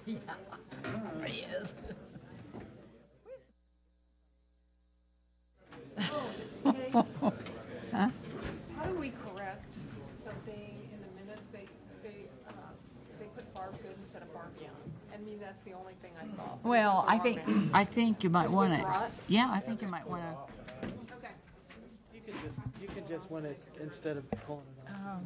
Yeah, he is. Okay. Huh? How do we correct something in the minutes? They put Barb Good instead of Barb Young. I mean, that's the only thing I saw. Well, I think you might want to. withdraw it? Yeah, I think you might want to. Okay. You can just want it instead of pulling it off.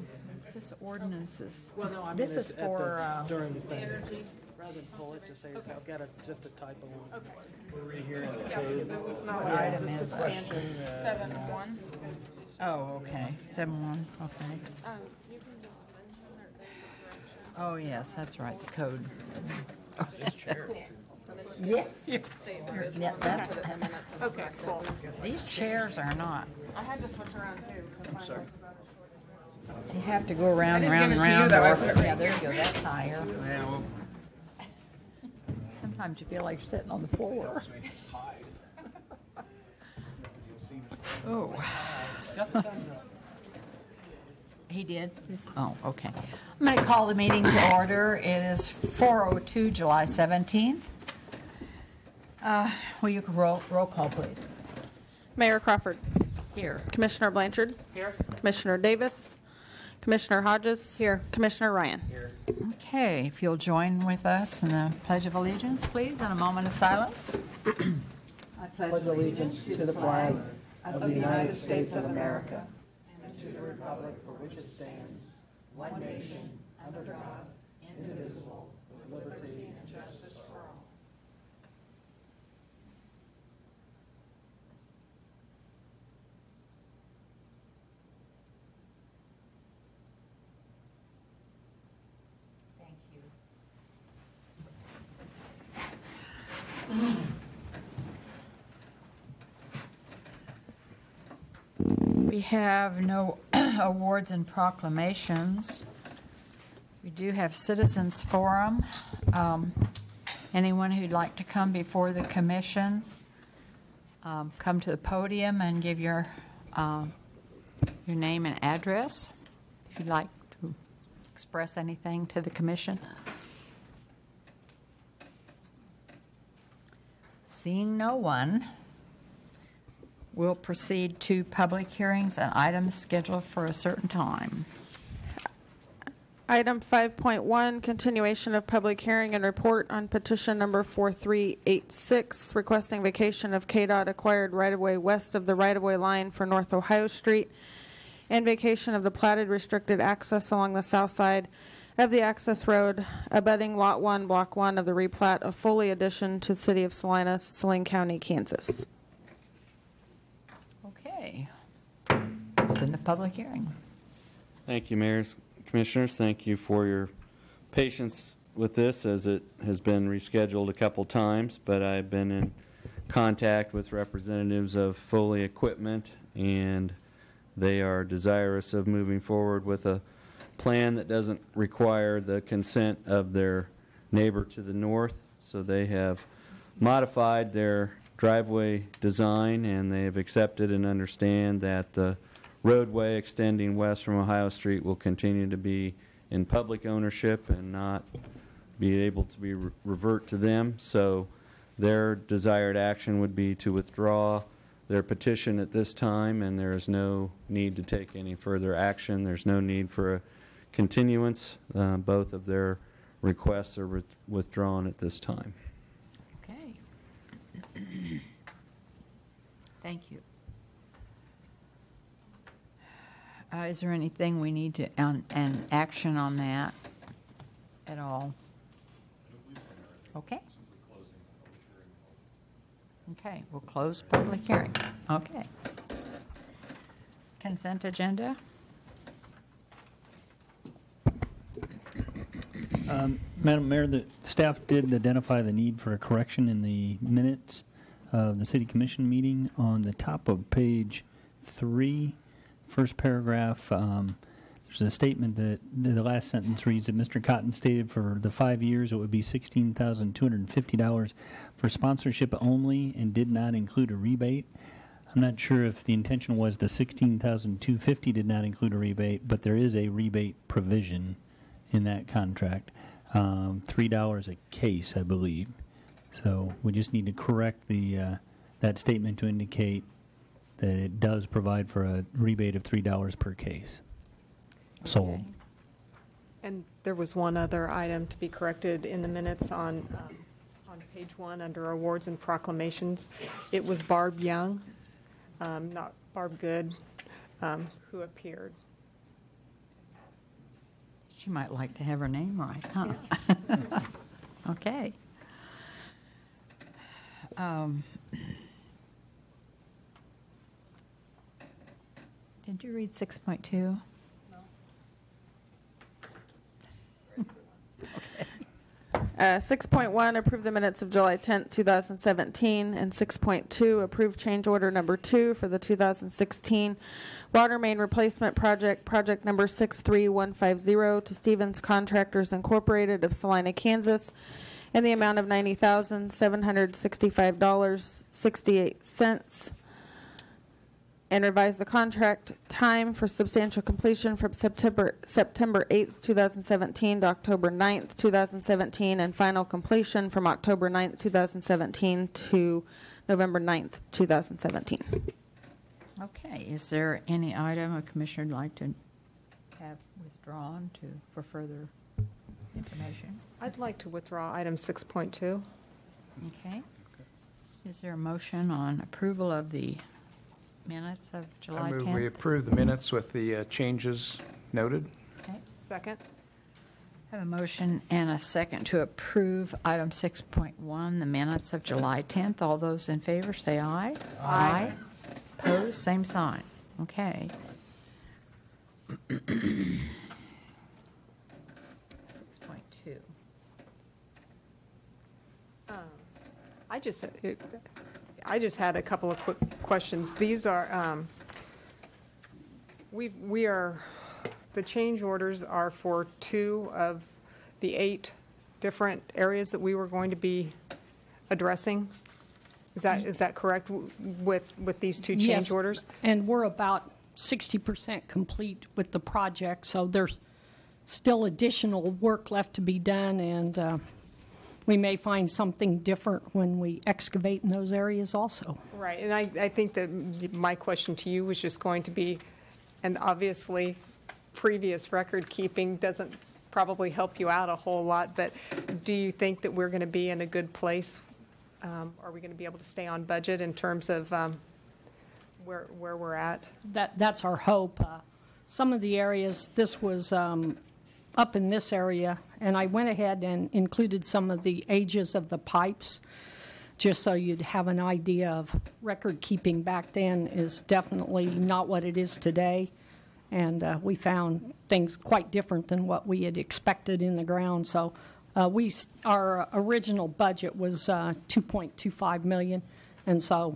This ordinances. Well, no, I mean This it's is for. during the thing. Energy. Rather than pull it, just say I've got just a typo on it. Okay. We're rehearing the Yeah, code. because it's not What right. item It's is it? substantial. 7-1. Oh, okay. 7-1. Okay. You can just mention or there's a correction. Oh, yes, that's right. The code. Just chair. Yes. Say there is Yeah, one, that's put it in the minutes. Okay, cool. These chairs are not. I had to switch around too. I'm sorry. You have to go around, I didn't round, give it to you, round. though. I or- put it right Yeah, there you go. That's higher. Yeah, well, Sometimes you feel like you're sitting on the floor. Oh. He did? Oh, okay. I'm going to call the meeting to order. It is 4:02, July 17th. Will you roll call, please? Mayor Crawford. Here. Commissioner Blanchard. Here? Commissioner Davis. Commissioner Hodges. Here. Commissioner Ryan. Okay, if you'll join with us in the Pledge of Allegiance, please, in a moment of silence. I pledge allegiance to the flag of the United States of America and to the republic for which it stands, one nation, under God, indivisible, with liberty and justice for all. Thank you. We have no awards and proclamations. We do have citizens forum. Anyone who'd like to come before the commission, come to the podium and give your name and address if you'd like to express anything to the commission. Seeing no one, we'll proceed to public hearings and items scheduled for a certain time. Item 5.1, continuation of public hearing and report on petition number 4386, requesting vacation of KDOT acquired right-of-way west of the right-of-way line for North Ohio Street, and vacation of the platted restricted access along the south side of the access road, abutting Lot 1, Block 1 of the replat of Foley addition to the City of Salina, Saline County, Kansas. Okay. Open the public hearing. Thank you, Mayors, Commissioners. Thank you for your patience with this, as it has been rescheduled a couple times, but I've been in contact with representatives of Foley Equipment, and they are desirous of moving forward with a plan that doesn't require the consent of their neighbor to the north. So they have modified their driveway design, and they have accepted and understand that the roadway extending west from Ohio Street will continue to be in public ownership and not be able to be revert to them. So their desired action would be to withdraw their petition at this time, and there is no need to take any further action. There's no need for a continuance. Both of their requests are withdrawn at this time. Okay. Thank you. Is there anything we need to, an action on that at all? Okay. Okay, we'll close public hearing. Okay. Consent agenda? Madam Mayor, the staff did identify the need for a correction in the minutes of the City Commission meeting. On the top of page 3, first paragraph, there's a statement that the last sentence reads that Mr. Cotton stated for the 5 years it would be $16,250 for sponsorship only and did not include a rebate. I'm not sure if the intention was the $16,250 did not include a rebate, but there is a rebate provision in that contract. $3 a case, I believe. So we just need to correct that statement to indicate that it does provide for a rebate of $3 per case sold. Okay. And there was one other item to be corrected in the minutes on page 1 under awards and proclamations. It was Barb Young, not Barb Good, who appeared. She might like to have her name right, huh? Okay. Did you read 6.2? 6.1, approve the minutes of July 10th, 2017, and 6.2, approve change order number 2 for the 2016 water main replacement project, project number 63150, to Stevens Contractors Incorporated of Salina, Kansas, in the amount of $90,765.68. And revise the contract time for substantial completion from September 8th, 2017 to October 9th, 2017, and final completion from October 9th, 2017 to November 9th, 2017. Okay, is there any item a commissioner would like to have withdrawn for further information? I'd like to withdraw item 6.2. Okay. Is there a motion on approval of the minutes of July I 10th? move we approve the minutes with the changes noted. Okay. Second. I have a motion and a second to approve item 6.1, the minutes of July 10th. All those in favor say aye. Aye. Opposed, same sign. Okay. 6.2. I just had a couple of quick questions. These are, the change orders are for 2 of the 8 different areas that we were going to be addressing. Is that correct with these 2 change Yes, orders? and we're about 60% complete with the project, so there's still additional work left to be done, and we may find something different when we excavate in those areas also. Right, and I think that my question to you was just going to be, and obviously previous record keeping doesn't probably help you out a whole lot, but do you think that we're going to be in a good place? Are we going to be able to stay on budget in terms of where we're at? That's our hope. Some of the areas, this was up in this area, and I went ahead and included some of the ages of the pipes, just so you'd have an idea of record keeping back then is definitely not what it is today. And we found things quite different than what we had expected in the ground. So our original budget was $2.25 million, and so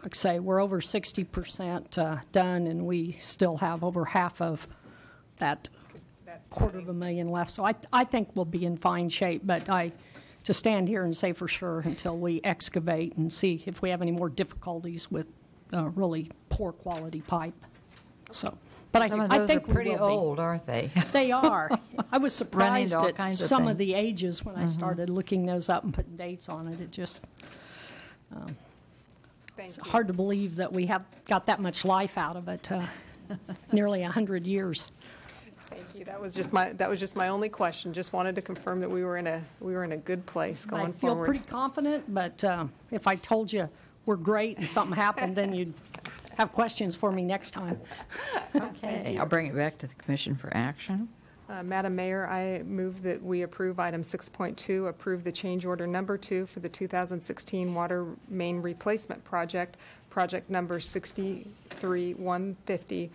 like I say, we're over 60% done, and we still have over half of that $250,000 left. So I think we'll be in fine shape, but to stand here and say for sure until we excavate and see if we have any more difficulties with really poor quality pipe. So, but Some of I those think are pretty we will be. old, aren't they? They are. I was Run into surprised all at kinds of some things. of the ages when I started looking those up and putting dates on it. It just it's Thank you. hard to believe that we have got that much life out of it. Nearly 100 years. Thank you. That was just my only question. Just wanted to confirm that we were in a good place going I feel forward. pretty confident, but if I told you we're great and something happened, then you'd have questions for me next time. Okay, I'll bring it back to the commission for action. Madam Mayor, I move that we approve item 6.2, approve the change order number 2 for the 2016 water main replacement project, project number 63150,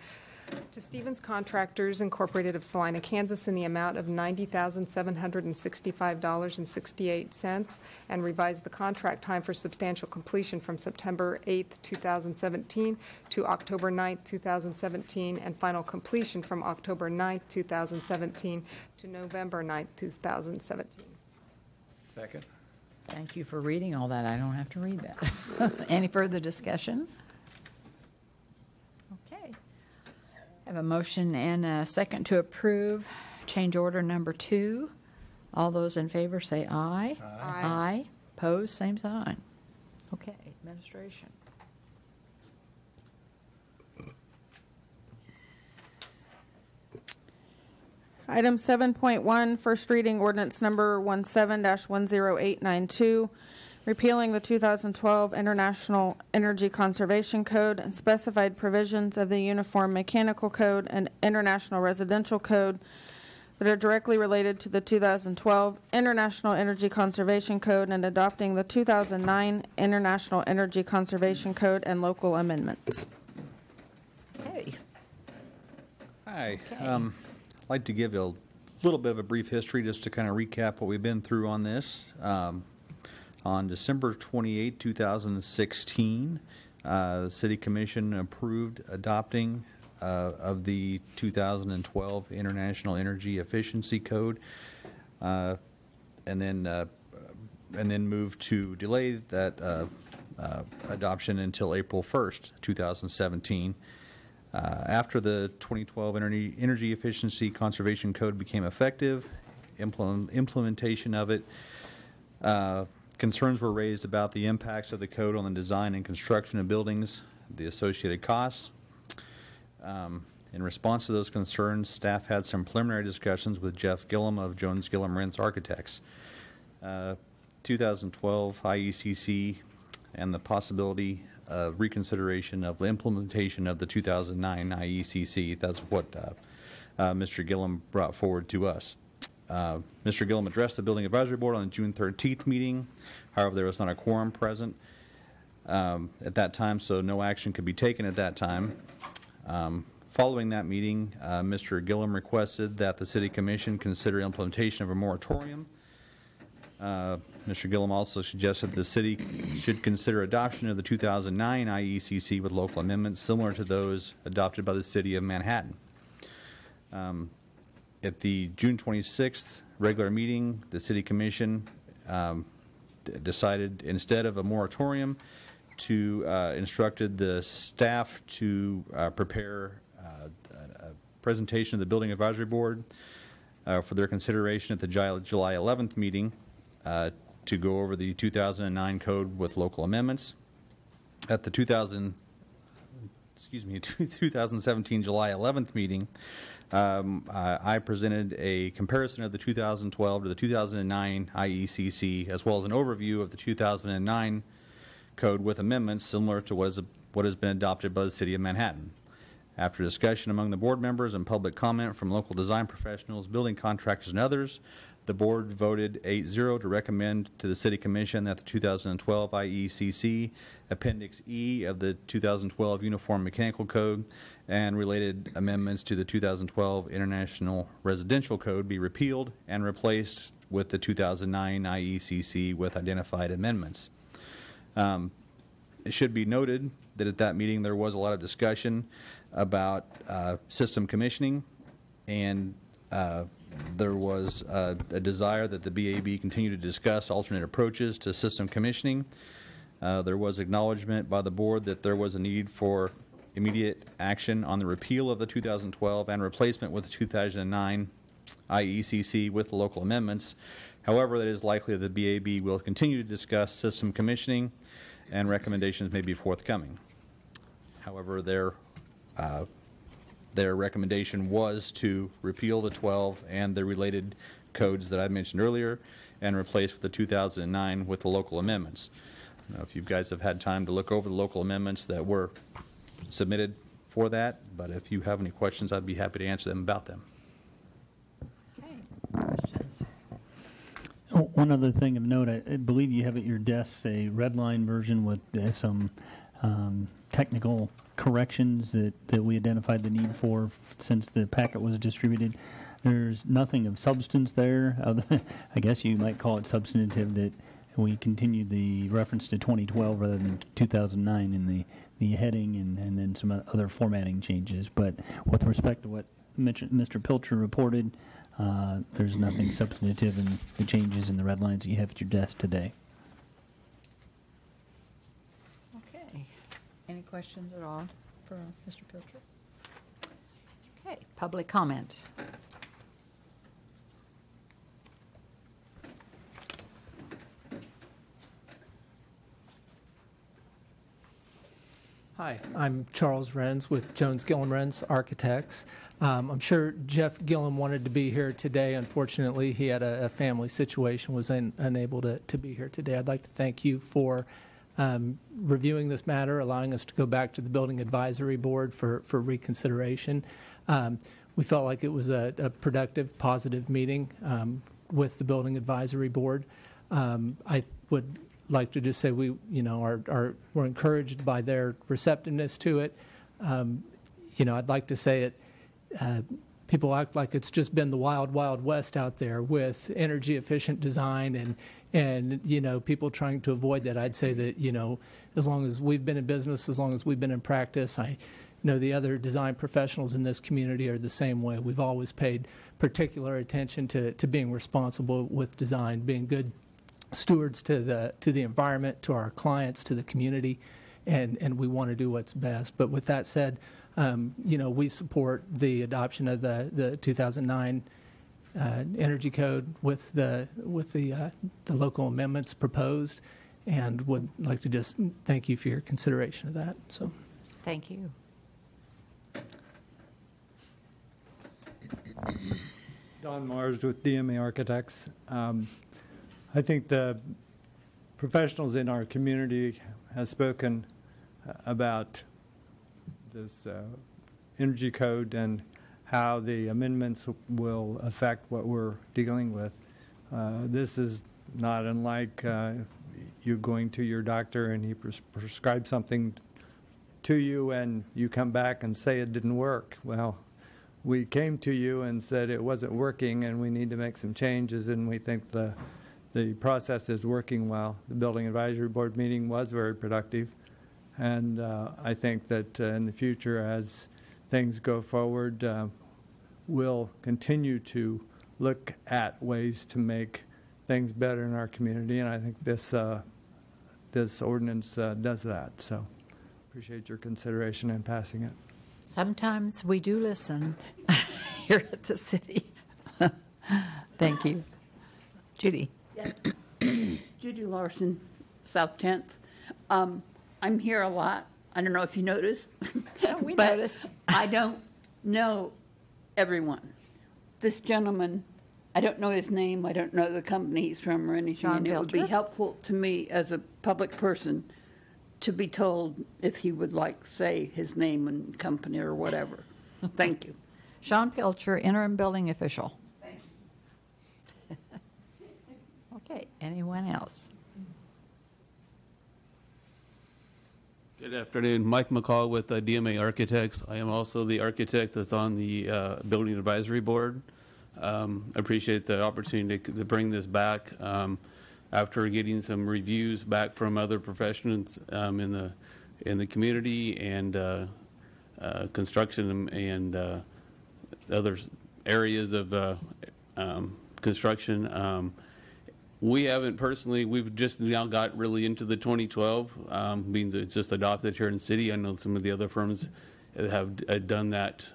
to Stevens Contractors Incorporated of Salina, Kansas, in the amount of $90,765.68, and revise the contract time for substantial completion from September 8th, 2017 to October 9th, 2017, and final completion from October 9th, 2017 to November 9th, 2017. Second. Thank you for reading all that. I don't have to read that. Any further discussion? Okay. I have a motion and a second to approve change order number 2 All those in favor say aye. Aye. Aye. Pose, same sign. Okay, administration. Item 7.1, first reading ordinance number 17-10892, repealing the 2012 International Energy Conservation Code and specified provisions of the Uniform Mechanical Code and International Residential Code that are directly related to the 2012 International Energy Conservation Code and adopting the 2009 International Energy Conservation Code and local amendments. Okay. Hi. Okay. I'd like to give a little bit of a brief history just to kind of recap what we've been through on this. On December 28, 2016, the City Commission approved adopting of the 2012 International Energy Efficiency Code, and then moved to delay that adoption until April 1st, 2017. After the 2012 Energy Efficiency Conservation Code became effective, implementation of it, concerns were raised about the impacts of the code on the design and construction of buildings, the associated costs. In response to those concerns, staff had some preliminary discussions with Jeff Gillum of Jones Gillum Rents Architects. 2012 IECC and the possibility of reconsideration of the implementation of the 2009 IECC. That's what Mr. Gillum brought forward to us. Mr. Gillum addressed the Building Advisory Board on the June 13th meeting. However, there was not a quorum present at that time, so no action could be taken at that time. Following that meeting, Mr. Gillum requested that the City Commission consider implementation of a moratorium. Mr. Gillum also suggested the City should consider adoption of the 2009 IECC with local amendments similar to those adopted by the City of Manhattan. At the June 26th regular meeting, the City Commission decided instead of a moratorium to instructed the staff to prepare a presentation of the Building Advisory Board for their consideration at the July 11th meeting to go over the 2009 code with local amendments. At the 2017 July 11th meeting, I presented a comparison of the 2012 to the 2009 IECC, as well as an overview of the 2009 code with amendments similar to what has been adopted by the City of Manhattan. After discussion among the board members and public comment from local design professionals, building contractors, and others, the board voted 8-0 to recommend to the City Commission that the 2012 IECC Appendix E of the 2012 Uniform Mechanical Code and related amendments to the 2012 International Residential Code be repealed and replaced with the 2009 IECC with identified amendments. It should be noted that at that meeting there was a lot of discussion about system commissioning, and there was a desire that the BAB continue to discuss alternate approaches to system commissioning. There was acknowledgement by the board that there was a need for immediate action on the repeal of the 2012 and replacement with the 2009 IECC with the local amendments. However, it is likely that the BAB will continue to discuss system commissioning and recommendations may be forthcoming. However, their recommendation was to repeal the 12 and the related codes that I mentioned earlier and replace with the 2009 with the local amendments. I don't know if you guys have had time to look over the local amendments that were submitted for that, but if you have any questions, I'd be happy to answer them about them. Okay, questions? Oh, one other thing of note, I believe you have at your desk a red line version with some technical corrections that we identified the need for since the packet was distributed. There's nothing of substance there. I guess you might call it substantive, that we continued the reference to 2012 rather than 2009 in the heading and then some other formatting changes. But with respect to what Mr. Pilcher reported, there's nothing substantive in the changes in the red lines that you have at your desk today. Okay. Any questions at all for Mr. Pilcher? Okay. Public comment. Hi, I'm Charles Renz with Jones Gillum Renz Architects. I'm sure Jeff Gillum wanted to be here today. Unfortunately, he had a family situation, was unable to be here today. I'd like to thank you for reviewing this matter, allowing us to go back to the Building Advisory Board for reconsideration. We felt like it was a productive, positive meeting with the Building Advisory Board. I would like to just say we're encouraged by their receptiveness to it. I'd like to say it. People act like it's just been the wild, wild west out there with energy efficient design and people trying to avoid that. I'd say that as long as we've been in business, as long as we've been in practice, I know the other design professionals in this community are the same way. We've always paid particular attention to being responsible with design, being good stewards to the environment, to our clients, to the community, and we want to do what's best. But with that said, we support the adoption of the 2009 Energy Code with the local amendments proposed, and would like to just thank you for your consideration of that. So, Thank you. Don Mars with DMA Architects. I think the professionals in our community have spoken about this energy code and how the amendments will affect what we're dealing with. This is not unlike you going to your doctor and he prescribes something to you and you come back and say it didn't work. Well, we came to you and said it wasn't working and we need to make some changes, and we think the process is working well. The Building Advisory Board meeting was very productive, and I think that in the future, as things go forward, we'll continue to look at ways to make things better in our community, and I think this ordinance does that. So appreciate your consideration in passing it. Sometimes we do listen here at the city. Thank you. Judy. Yes. Judy Larson, South 10th. I'm here a lot. I don't know if you noticed. Yeah, we notice. I don't know everyone. This gentleman, I don't know his name. I don't know the company he's from or anything. Sean and it would be Pilcher? helpful to me as a public person to be told if he would like, say, his name and company or whatever. Thank you. Sean Pilcher, interim building official. Thank you. Okay, anyone else? Good afternoon. Mike McCall with DMA Architects. I am also the architect that's on the Building Advisory Board. Appreciate the opportunity to bring this back after getting some reviews back from other professionals in the community and construction and other areas of construction. We haven't personally, we've just now got really into the 2012, means it's just adopted here in the city. I know some of the other firms have done that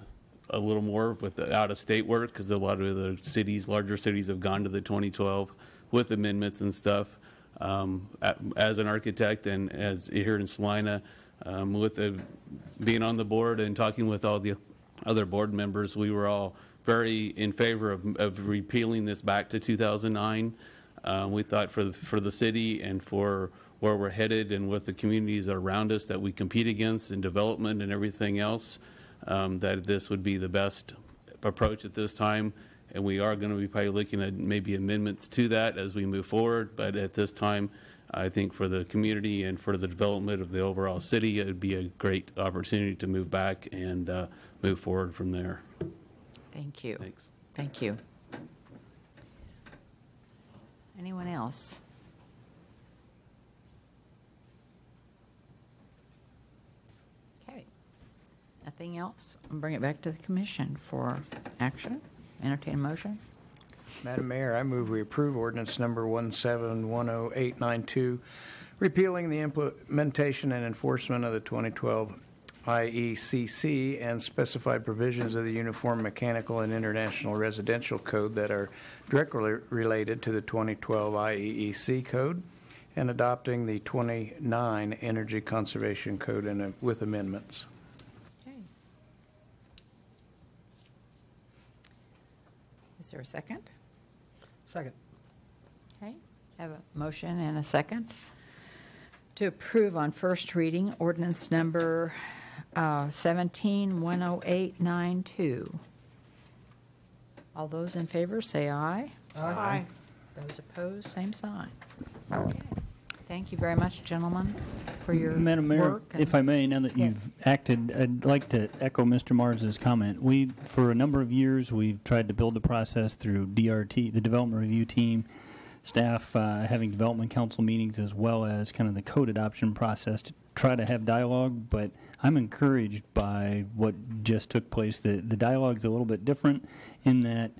a little more with the out-of-state work, because a lot of the cities, larger cities, have gone to the 2012 with amendments and stuff. As an architect and as here in Salina, with being on the board and talking with all the other board members, we were all very in favor of repealing this back to 2009. We thought for the city and for where we're headed and with the communities around us that we compete against in development and everything else, that this would be the best approach at this time. And we are going to be probably looking at maybe amendments to that as we move forward. But at this time, I think for the community and for the development of the overall city, it would be a great opportunity to move back and move forward from there. Thank you. Thanks. Thank you. Anyone else? Okay. Nothing else? I'll bring it back to the commission for action. Entertain a motion. Madam Mayor, I move we approve ordinance number 1710892, repealing the implementation and enforcement of the 2012 IECC and specified provisions of the Uniform Mechanical and International Residential Code that are directly related to the 2012 IEEC Code, and adopting the 29 Energy Conservation Code with amendments. Okay. Is there a second? Second. Okay, have a motion and a second to approve on first reading ordinance number 1710892. All those in favor say aye. Aye. Those opposed, same sign. Okay. Thank you very much, gentlemen, for your Madam Mayor, work. if I may, now that you've acted, I'd like to echo Mr. Mars's comment. For a number of years, we've tried to build the process through DRT, the Development Review Team, staff having development council meetings, as well as kind of the code adoption process to try to have dialogue, but I'm encouraged by what just took place. The dialogue's a little bit different in that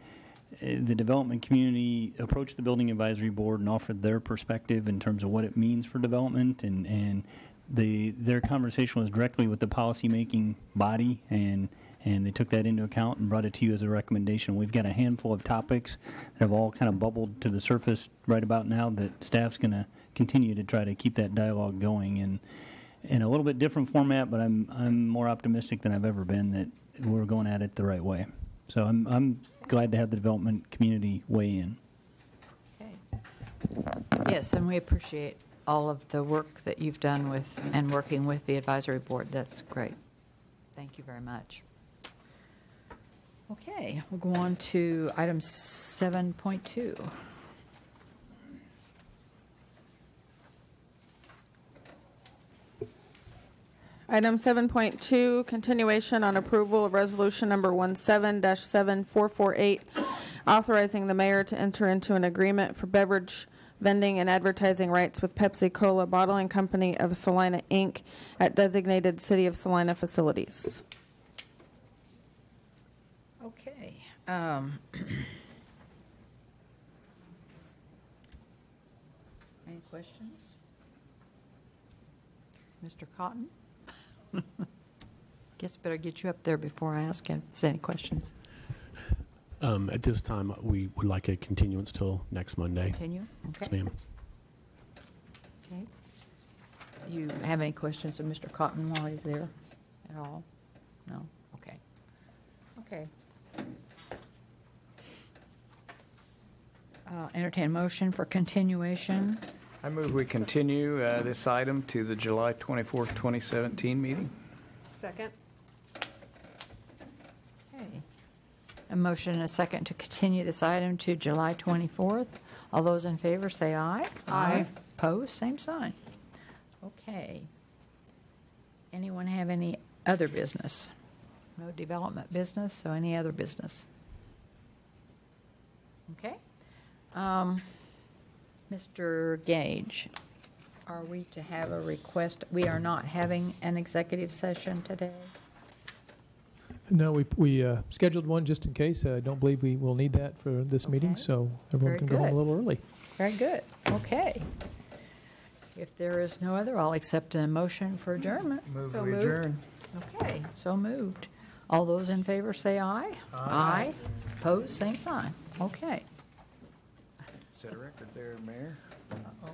the development community approached the Building Advisory Board and offered their perspective in terms of what it means for development, and their conversation was directly with the policymaking body, and they took that into account and brought it to you as a recommendation. We've got a handful of topics that have all kind of bubbled to the surface right about now that staff's going to continue to try to keep that dialogue going in a little bit different format, but I'm more optimistic than I've ever been that we're going at it the right way. So I'm glad to have the development community weigh in. Okay. Yes, and we appreciate all of the work that you've done with and working with the advisory board. That's great. Thank you very much. Okay, we'll go on to item 7.2. Item 7.2, continuation on approval of resolution number 17-7448, authorizing the mayor to enter into an agreement for beverage vending and advertising rights with Pepsi Cola Bottling Company of Salina, Inc. at designated City of Salina facilities. Okay. Any questions? Mr. Cotton? Guess better get you up there before I ask him if there's any questions. At this time, we would like a continuance till next Monday. Continue? Okay. Yes, ma'am. Okay. Do you have any questions of Mr. Cotton while he's there at all? No? Okay. Okay. Entertain a motion for continuation. I move we continue this item to the July 24th, 2017 meeting. Second. Okay. A motion and a second to continue this item to July 24th. All those in favor say aye. Aye. Opposed, same sign. Okay. Anyone have any other business? No development business, so any other business? Okay. Mr. Gage, are we to have a request? We are not having an executive session today? No, we scheduled one just in case. I don't believe we will need that for this meeting, so everyone Very can go home a good. little early. Very good. Okay. If there is no other, I'll accept a motion for adjournment. Move we adjourn. Okay, so moved. All those in favor say aye. Aye. Opposed, same sign. Okay. Set a record there, Mayor. Uh-oh.